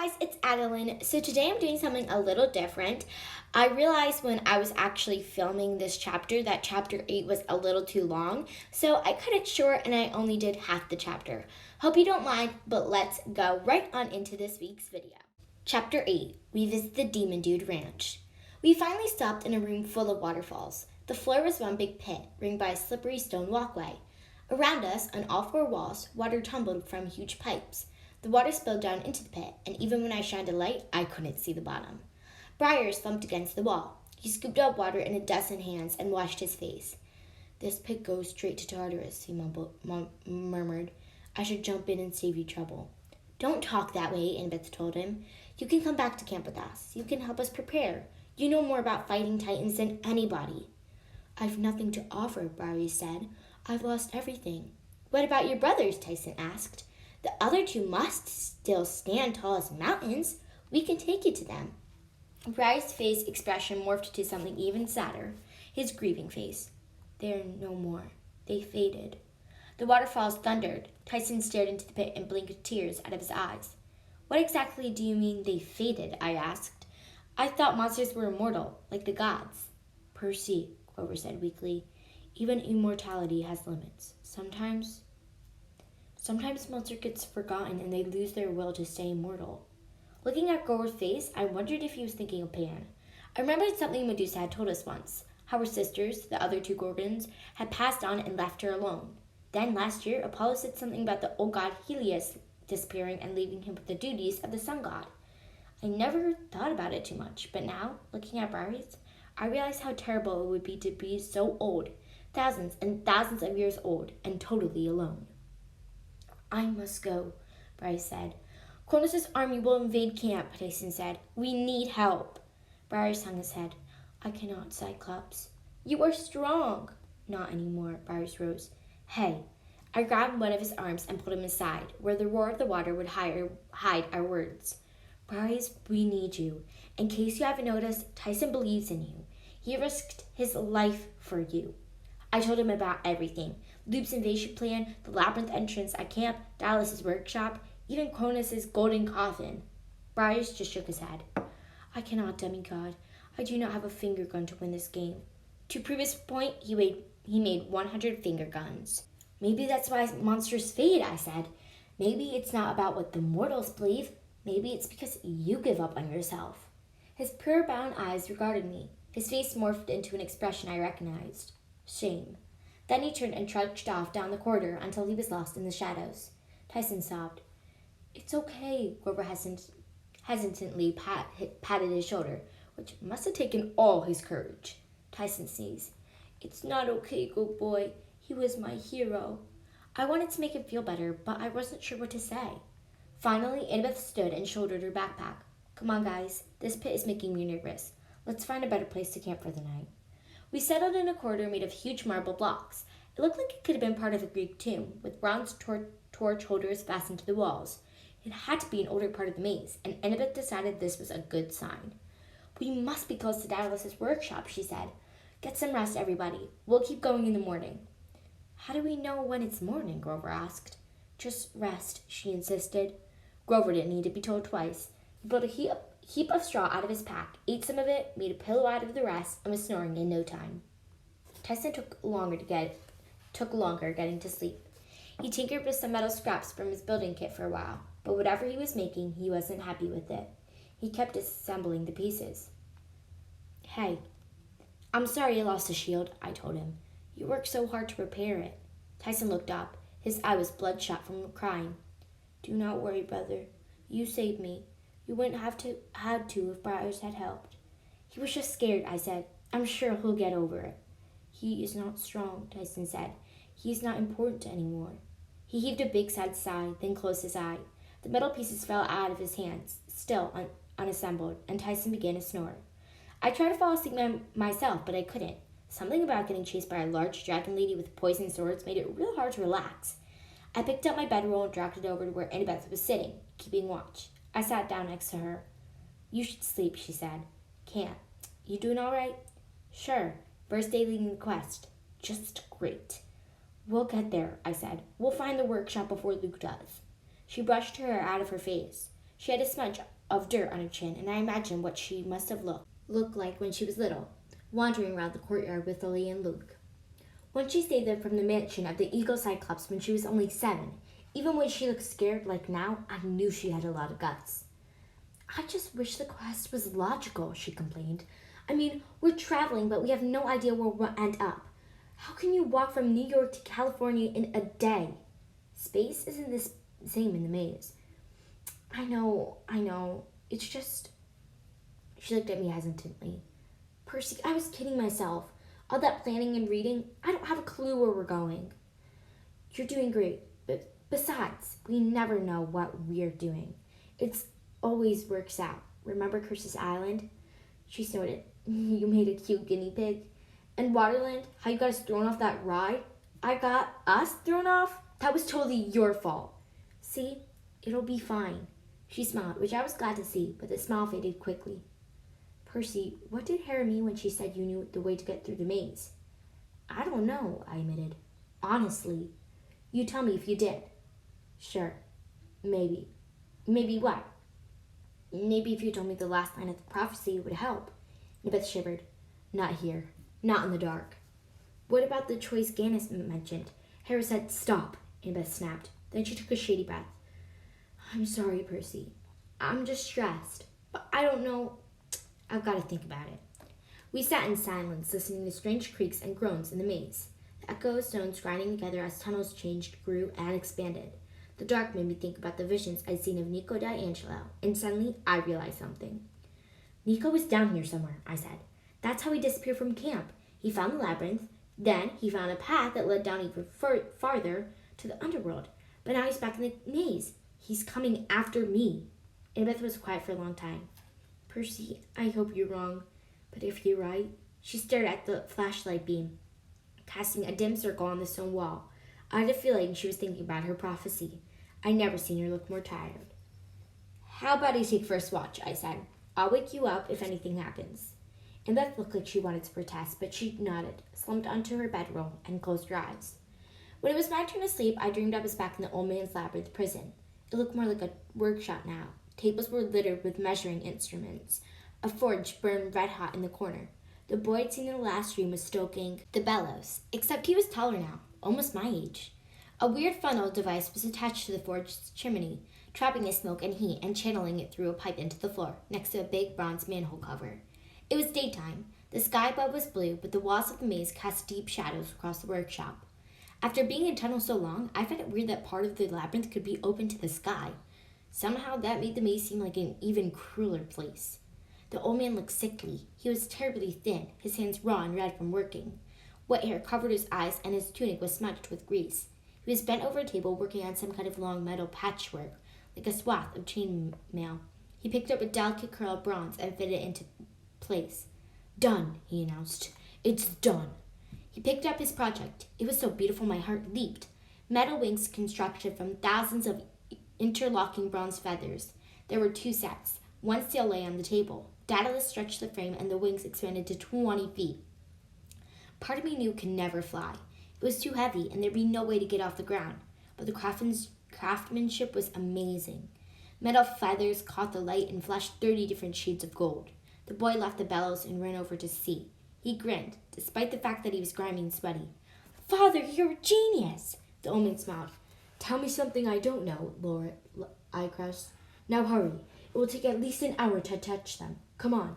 guys, it's Adalynn. So today I'm doing something a little different. I realized when I was actually filming this chapter that chapter 8 was a little too long, so I cut it short and I only did half the chapter. Hope you don't mind, but let's go right on into this week's video. Chapter 8, we visit the Demon Dude Ranch. We finally stopped in a room full of waterfalls. The floor was one big pit, ringed by a slippery stone walkway. Around us, on all four walls, water tumbled from huge pipes. The water spilled down into the pit, and even when I shined a light, I couldn't see the bottom. Briar slumped against the wall. He scooped up water in a dozen hands and washed his face. "This pit goes straight to Tartarus," he murmured. "I should jump in and save you trouble." "Don't talk that way," Annabeth told him. "You can come back to camp with us. You can help us prepare. You know more about fighting titans than anybody." "I've nothing to offer," Briar said. "I've lost everything." "What about your brothers?" Tyson asked. "The other two must still stand tall as mountains. We can take you to them." Briar's face expression morphed to something even sadder, his grieving face. "They're no more. They faded." The waterfalls thundered. Tyson stared into the pit and blinked tears out of his eyes. "What exactly do you mean they faded?" I asked. "I thought monsters were immortal, like the gods." "Percy," Grover said weakly, "even immortality has limits. Sometimes monster gets forgotten and they lose their will to stay immortal." Looking at Grover's face, I wondered if he was thinking of Pan. I remembered something Medusa had told us once, how her sisters, the other two Gorgons, had passed on and left her alone. Then last year, Apollo said something about the old god Helios disappearing and leaving him with the duties of the sun god. I never thought about it too much, but now, looking at Briar's, I realized how terrible it would be to be so old, thousands and thousands of years old, and totally alone. "I must go," Bryce said. "Cronus' army will invade camp," Tyson said. "We need help." Bryce hung his head. "I cannot, Cyclops." "You are strong." "Not anymore," Bryce rose. "Hey." I grabbed one of his arms and pulled him aside, where the roar of the water would hide our words. "Bryce, we need you. In case you haven't noticed, Tyson believes in you. He risked his life for you." I told him about everything. Loop's invasion plan, the Labyrinth entrance at camp, Dallas's workshop, even Cronus' golden coffin. Bryce just shook his head. "I cannot, demigod. I do not have a finger gun to win this game." To prove his point, he made 100 finger guns. "Maybe that's why monsters fade," I said. "Maybe it's not about what the mortals believe. Maybe it's because you give up on yourself." His pure brown eyes regarded me. His face morphed into an expression I recognized. Shame. Then he turned and trudged off down the corridor until he was lost in the shadows. Tyson sobbed. "It's okay," Grover hesitantly patted his shoulder, which must have taken all his courage. Tyson sneezed. "It's not okay, good boy. He was my hero." I wanted to make him feel better, but I wasn't sure what to say. Finally, Annabeth stood and shouldered her backpack. "Come on, guys. This pit is making me nervous. Let's find a better place to camp for the night." We settled in a corridor made of huge marble blocks. It looked like it could have been part of a Greek tomb, with bronze torch holders fastened to the walls. It had to be an older part of the maze, and Annabeth decided this was a good sign. "We must be close to Dallas's workshop," she said. "Get some rest, everybody. We'll keep going in the morning." "How do we know when it's morning?" Grover asked. "Just rest," she insisted. Grover didn't need to be told twice. He pulled a heap of straw out of his pack, ate some of it, made a pillow out of the rest, and was snoring in no time. Tyson took longer getting to sleep. He tinkered with some metal scraps from his building kit for a while, but whatever he was making, he wasn't happy with it. He kept assembling the pieces. "Hey, I'm sorry you lost the shield," I told him. "You worked so hard to repair it." Tyson looked up. His eye was bloodshot from crying. "Do not worry, brother. You saved me. You wouldn't have had to if Briars had helped." "He was just scared," I said. "I'm sure he'll get over it." "He is not strong," Tyson said. "He is not important anymore." He heaved a big sad sigh, then closed his eye. The metal pieces fell out of his hands, still unassembled, and Tyson began to snore. I tried to fall asleep myself, but I couldn't. Something about getting chased by a large dragon lady with poison swords made it real hard to relax. I picked up my bedroll and dragged it over to where Annabeth was sitting, keeping watch. I sat down next to her. "You should sleep," she said. "Can't. You doing all right?" "Sure. First day leading the quest. Just great." "We'll get there," I said. "We'll find the workshop before Luke does." She brushed her hair out of her face. She had a smudge of dirt on her chin, and I imagined what she must have looked like when she was little, wandering around the courtyard with Lily and Luke. Once she stayed there from the mansion of the Eagle Cyclops when she was only 7. Even when she looked scared like now, I knew she had a lot of guts. I just wish the quest was logical, she complained. I mean, we're traveling, but we have no idea where we'll end up. How can you walk from New York to California in a day? Space isn't the same in the maze. I know. It's just... She looked at me hesitantly. Percy, I was kidding myself. All that planning and reading, I don't have a clue where we're going. You're doing great, but besides, we never know what we're doing. It's always works out. Remember Curse's Island? She snorted. You made a cute guinea pig. And Waterland, how you got us thrown off that ride? I got us thrown off? That was totally your fault. See, it'll be fine. She smiled, which I was glad to see, but the smile faded quickly. Percy, what did Hera mean when she said you knew the way to get through the maze? I don't know, I admitted. Honestly. You tell me if you did. Sure. Maybe. Maybe what? Maybe if you told me the last line of the prophecy would help. Annabeth shivered. Not here. Not in the dark. What about the choice Gannis mentioned? Hera said, stop. Annabeth snapped. Then she took a shady breath. I'm sorry, Percy. I'm just stressed. But I don't know. I've got to think about it. We sat in silence, listening to strange creaks and groans in the maze. The echo of stones grinding together as tunnels changed, grew, and expanded. The dark made me think about the visions I'd seen of Nico D'Angelo, and suddenly I realized something. Nico was down here somewhere, I said. That's how he disappeared from camp. He found the labyrinth, then he found a path that led down even farther to the underworld. But now he's back in the maze. He's coming after me. Annabeth was quiet for a long time. Percy, I hope you're wrong, but if you're right... She stared at the flashlight beam, casting a dim circle on the stone wall. I had a feeling she was thinking about her prophecy. I'd never seen her look more tired. How about I take first watch, I said. I'll wake you up if anything happens. Annabeth looked like she wanted to protest, but she nodded, slumped onto her bedroll, and closed her eyes. When it was my turn to sleep, I dreamed I was back in the old man's labyrinth prison. It looked more like a workshop now. Tables were littered with measuring instruments. A forge burned red-hot in the corner. The boy I'd seen in the last dream was stoking the bellows, except he was taller now, almost my age. A weird funnel device was attached to the forge's chimney, trapping the smoke and heat and channeling it through a pipe into the floor, next to a big bronze manhole cover. It was daytime. The sky above was blue, but the walls of the maze cast deep shadows across the workshop. After being in tunnel so long, I found it weird that part of the labyrinth could be open to the sky. Somehow that made the maze seem like an even crueler place. The old man looked sickly. He was terribly thin, his hands raw and red from working. Wet hair covered his eyes, and his tunic was smudged with grease. He was bent over a table working on some kind of long metal patchwork, like a swath of chain mail. He picked up a delicate curl of bronze and fitted it into place. Done, he announced. It's done. He picked up his project. It was so beautiful my heart leaped. Metal wings constructed from thousands of interlocking bronze feathers. There were 2 sets. One still lay on the table. Daedalus stretched the frame and the wings expanded to 20 feet. Part of me knew it could never fly. It was too heavy and there'd be no way to get off the ground. But the craftsmanship was amazing. Metal feathers caught the light and flashed 30 different shades of gold. The boy left the bellows and ran over to see. He grinned, despite the fact that he was grimy and sweaty. Father, you're a genius! The old man smiled. Tell me something I don't know, Laura, I crossed. Now hurry. It will take at least an hour to touch them. Come on.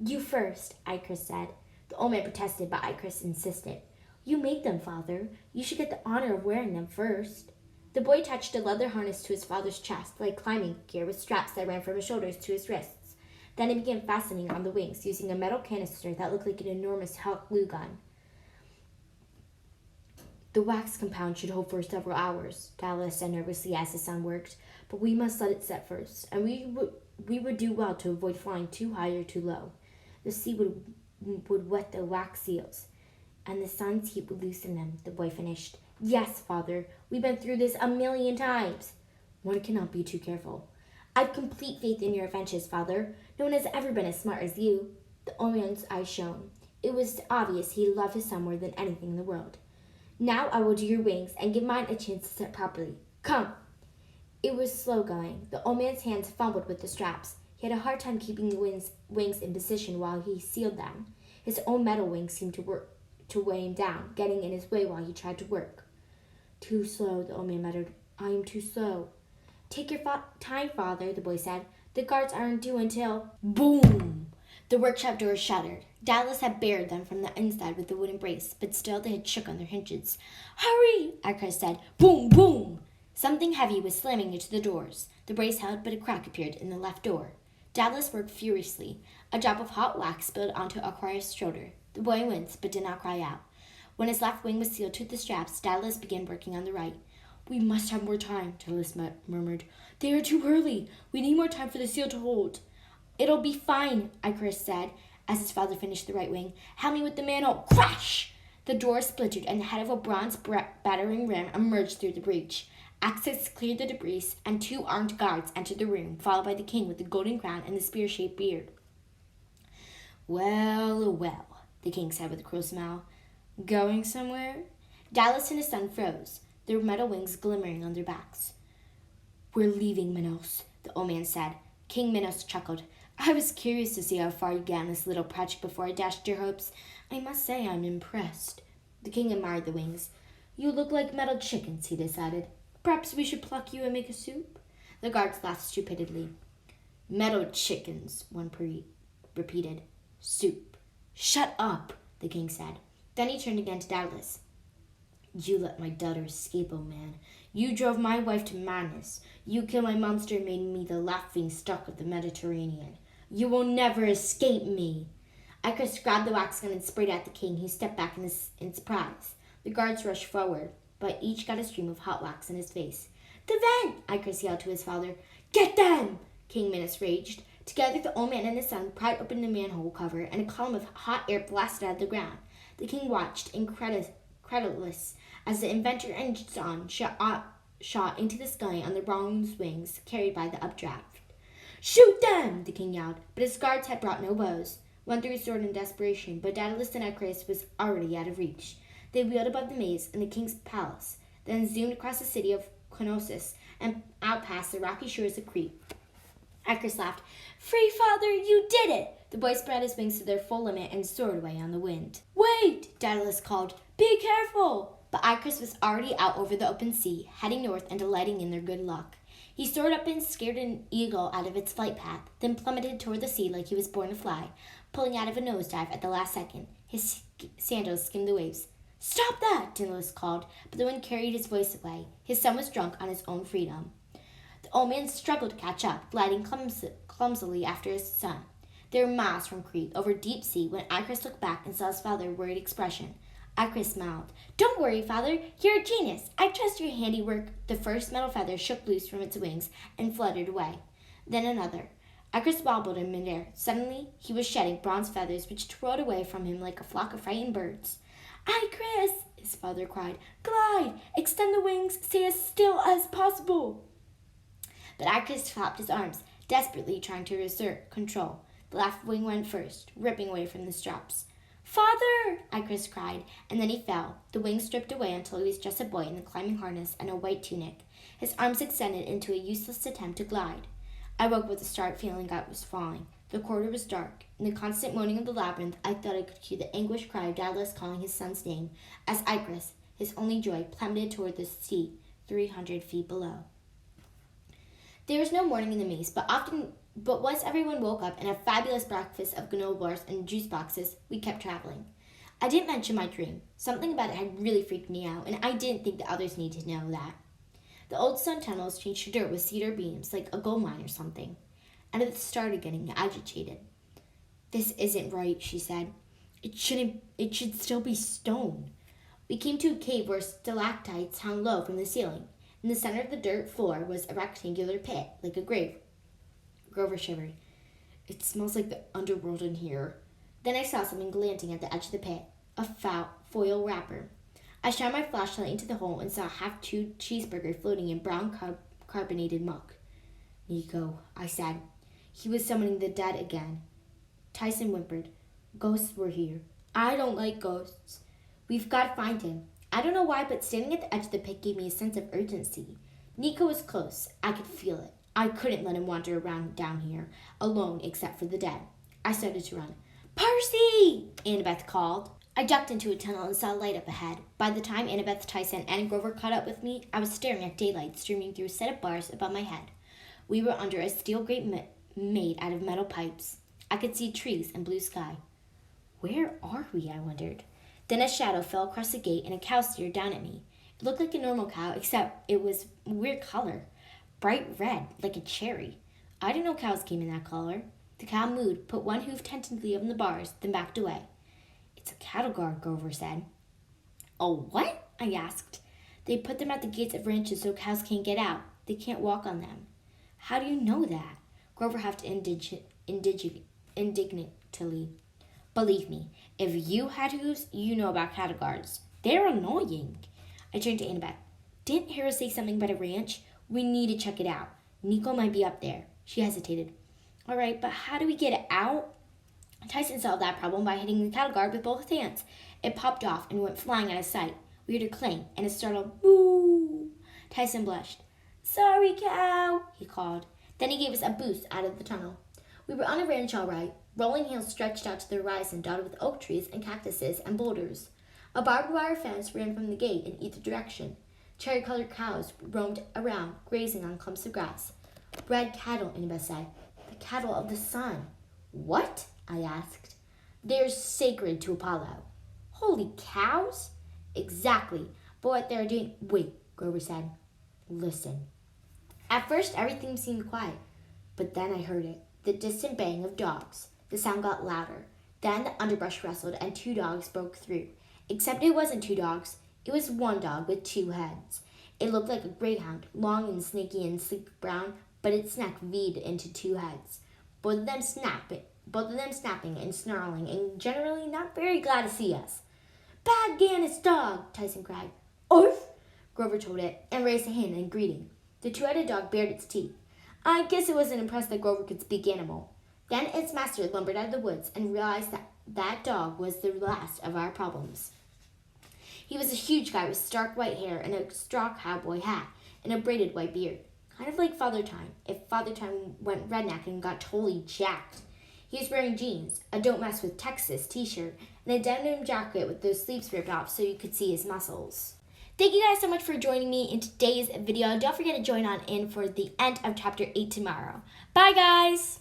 You first, Icarus said. The old man protested, but Icarus insisted. You made them, Father. You should get the honor of wearing them first. The boy attached a leather harness to his father's chest, like climbing gear with straps that ran from his shoulders to his wrists. Then he began fastening on the wings, using a metal canister that looked like an enormous hot glue gun. The wax compound should hold for several hours, Daedalus said nervously as the sun worked, but we must let it set first, and we would do well to avoid flying too high or too low. The sea would wet the wax seals, and the sun's heat would loosen them, the boy finished. Yes, Father, we've been through this 1,000,000 times. One cannot be too careful. I've complete faith in your inventions, Father. No one has ever been as smart as you. The old man's eyes shone. It was obvious he loved his son more than anything in the world. Now I will do your wings and give mine a chance to set properly. Come. It was slow going. The old man's hands fumbled with the straps. He had a hard time keeping the wings in position while he sealed them. His own metal wings seemed to weigh him down, getting in his way while he tried to work. Too slow, the old man muttered. I am too slow. Take your time, father, the boy said. The guards aren't due until... Boom! The workshop doors shattered. Dallas had barred them from the inside with the wooden brace, but still they had shook on their hinges. Hurry! Icarus said. Boom! Boom! Something heavy was slamming into the doors. The brace held, but a crack appeared in the left door. Dallas worked furiously. A drop of hot wax spilled onto Aquarius' shoulder. The boy winced, but did not cry out. When his left wing was sealed to the straps, Dallas began working on the right. We must have more time, Dallas murmured. They are too early. We need more time for the seal to hold. It'll be fine, Icarus said, as his father finished the right wing. Help me with the manhole. Crash! The door splintered, and the head of a bronze battering ram emerged through the breach. Axis cleared the debris, and 2 armed guards entered the room, followed by the king with the golden crown and the spear-shaped beard. Well, well, the king said with a cruel smile. Going somewhere? Dallas and his son froze, their metal wings glimmering on their backs. We're leaving, Minos, the old man said. King Minos chuckled. I was curious to see how far you get on this little project before I dashed your hopes. I must say I'm impressed. The king admired the wings. You look like metal chickens, he decided. Perhaps we should pluck you and make a soup? The guards laughed stupidly. Metal chickens, one repeated. Soup. Shut up, the king said. Then he turned again to Dallas. You let my daughter escape, oh man. You drove my wife to madness. You killed my monster and made me the laughing stock of the Mediterranean. You will never escape me. Icarus grabbed the wax gun and sprayed at the king, who stepped back in surprise. The guards rushed forward, but each got a stream of hot wax in his face. The vent! Icarus yelled to his father. Get them! King Minos raged. Together, the old man and his son pried open the manhole cover, and a column of hot air blasted out of the ground. The king watched, incredulous, as the inventor and son shot into the sky on the bronze wings carried by the updraft. Shoot them! The king yelled, but his guards had brought no bows. One threw his sword in desperation, but Daedalus and Icarus was already out of reach. They wheeled above the maze in the king's palace, then zoomed across the city of Knossos and out past the rocky shores of Crete. Icarus laughed. Free father, you did it! The boy spread his wings to their full limit and soared away on the wind. Wait! Daedalus called. Be careful! But Icarus was already out over the open sea, heading north and delighting in their good luck. He soared up and scared an eagle out of its flight path, then plummeted toward the sea like he was born to fly, pulling out of a nosedive at the last second. His sandals skimmed the waves. Stop that! Daedalus called, but the wind carried his voice away. His son was drunk on his own freedom. The old man struggled to catch up, gliding clumsily after his son. They were miles from Crete, over deep sea, when Icarus looked back and saw his father's worried expression. Icarus smiled. Don't worry, father. You're a genius. I trust your handiwork. The first metal feather shook loose from its wings and fluttered away. Then another. Icarus wobbled in midair. Suddenly, he was shedding bronze feathers which twirled away from him like a flock of frightened birds. Icarus! His father cried. Glide! Extend the wings! Stay as still as possible! But Icarus flapped his arms, desperately trying to assert control. The left wing went first, ripping away from the straps. Father! Icarus cried, and then he fell. The wings stripped away until he was just a boy in the climbing harness and a white tunic. His arms extended into a useless attempt to glide. I woke with a start, feeling I was falling. The corridor was dark. In the constant moaning of the labyrinth, I thought I could hear the anguished cry of Daedalus calling his son's name, as Icarus, his only joy, plummeted toward the sea, 300 feet below. There was no morning in the maze, but once everyone woke up and a fabulous breakfast of granola bars and juice boxes, we kept traveling. I didn't mention my dream. Something about it had really freaked me out, and I didn't think the others needed to know that. The old stone tunnels changed to dirt with cedar beams, like a gold mine or something. Edith started getting agitated. This isn't right, she said. It should still be stone. We came to a cave where stalactites hung low from the ceiling. In the center of the dirt floor was a rectangular pit, like a grave. Grover shivered. It smells like the underworld in here. Then I saw something glinting at the edge of the pit, a foil wrapper. I shined my flashlight into the hole and saw a half-chewed cheeseburger floating in brown carbonated muck. Nico, I said. He was summoning the dead again. Tyson whimpered. Ghosts were here. I don't like ghosts. We've got to find him. I don't know why, but standing at the edge of the pit gave me a sense of urgency. Nico was close. I could feel it. I couldn't let him wander around down here, alone except for the dead. I started to run. Percy! Annabeth called. I ducked into a tunnel and saw light up ahead. By the time Annabeth, Tyson, and Grover caught up with me, I was staring at daylight streaming through a set of bars above my head. We were under a steel grate made out of metal pipes. I could see trees and blue sky. Where are we? I wondered. Then a shadow fell across the gate and a cow stared down at me. It looked like a normal cow, except it was a weird color. Bright red, like a cherry. I didn't know cows came in that color. The cow moved, put one hoof tentatively on the bars, then backed away. It's a cattle guard, Grover said. Oh, what? I asked. They put them at the gates of ranches so cows can't get out. They can't walk on them. How do you know that? Grover huffed indignantly. Believe me, if you had hooves, you know about cattle guards. They're annoying. I turned to Annabeth. Didn't Hera say something about a ranch? We need to check it out. Nico might be up there. She hesitated. All right, but how do we get it out? Tyson solved that problem by hitting the cattle guard with both hands. It popped off and went flying out of sight. We heard a clang and a startled boo. Tyson blushed. Sorry, cow, he called. Then he gave us a boost out of the tunnel. We were on a ranch all right. Rolling hills stretched out to the horizon, dotted with oak trees and cactuses and boulders. A barbed wire fence ran from the gate in either direction. Cherry-colored cows roamed around, grazing on clumps of grass. Red cattle, Annabeth said. The cattle of the sun. What? I asked. They're sacred to Apollo. Holy cows? Exactly. But what they're doing... Wait, Grover said. Listen. At first, everything seemed quiet. But then I heard it. The distant baying of dogs. The sound got louder. Then the underbrush rustled and 2 dogs broke through. Except it wasn't 2 dogs. It was 1 dog with 2 heads. It looked like a greyhound, long and snaky and sleek brown, but its neck V'd into 2 heads. Both of them snapping and snarling and generally not very glad to see us. Bad Gannis dog, Tyson cried. Oof, Grover told it and raised a hand in greeting. The 2-headed dog bared its teeth. I guess it wasn't impressed that Grover could speak animal. Then its master lumbered out of the woods and realized that that dog was the last of our problems. He was a huge guy with stark white hair and a straw cowboy hat and a braided white beard. Kind of like Father Time, if Father Time went redneck and got totally jacked. He was wearing jeans, a Don't Mess with Texas t-shirt, and a denim jacket with those sleeves ripped off so you could see his muscles. Thank you guys so much for joining me in today's video. Don't forget to join on in for the end of Chapter 8 tomorrow. Bye, guys!